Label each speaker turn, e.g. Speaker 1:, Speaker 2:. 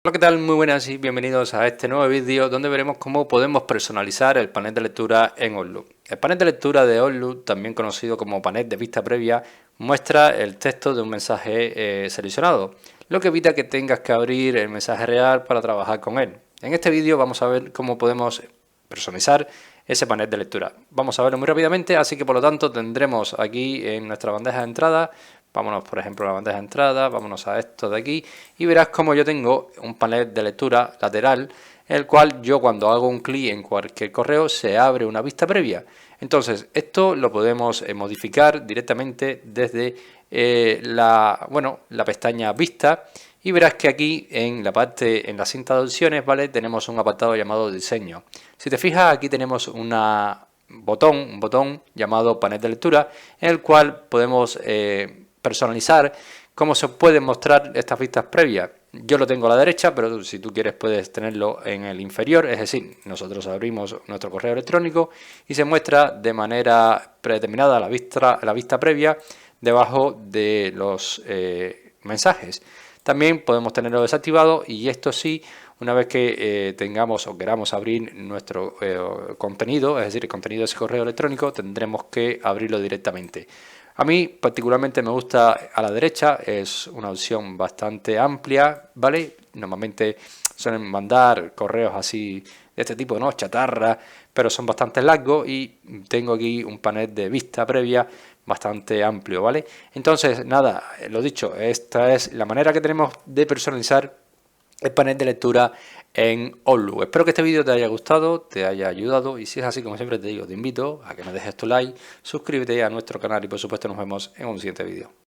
Speaker 1: Hola, ¿qué tal? Muy buenas y bienvenidos a este nuevo vídeo donde veremos cómo podemos personalizar el panel de lectura en Outlook. El panel de lectura de Outlook, también conocido como panel de vista previa, muestra el texto de un mensaje seleccionado, lo que evita que tengas que abrir el mensaje real para trabajar con él. En este vídeo vamos a ver cómo podemos personalizar ese panel de lectura. Vamos a verlo muy rápidamente, así que por lo tanto tendremos aquí en nuestra bandeja de entrada. Vámonos, por ejemplo, a la bandeja de entrada, vámonos a esto de aquí y verás como yo tengo un panel de lectura lateral, en el cual yo cuando hago un clic en cualquier correo se abre una vista previa. Entonces, esto lo podemos modificar directamente desde la pestaña Vista y verás que aquí en la la cinta de opciones, ¿vale? Tenemos un apartado llamado Diseño. Si te fijas, aquí tenemos un botón llamado Panel de lectura, en el cual podemos personalizar cómo se pueden mostrar estas vistas previas. Yo lo tengo a la derecha, pero si tú quieres puedes tenerlo en el inferior, es decir, nosotros abrimos nuestro correo electrónico y se muestra de manera predeterminada la vista previa debajo de los mensajes. También podemos tenerlo desactivado y esto sí, una vez que tengamos o queramos abrir nuestro contenido, es decir, el contenido de ese correo electrónico, tendremos que abrirlo directamente. A mí particularmente me gusta a la derecha, es una opción bastante amplia, ¿vale? Normalmente suelen mandar correos así de este tipo, ¿no? Chatarra, pero son bastante largos y tengo aquí un panel de vista previa bastante amplio, ¿vale? Entonces, nada, lo dicho, esta es la manera que tenemos de personalizar el panel de lectura en Outlook. Espero que este vídeo te haya gustado, te haya ayudado y si es así, como siempre te digo, te invito a que me dejes tu like, suscríbete a nuestro canal y por supuesto nos vemos en un siguiente vídeo.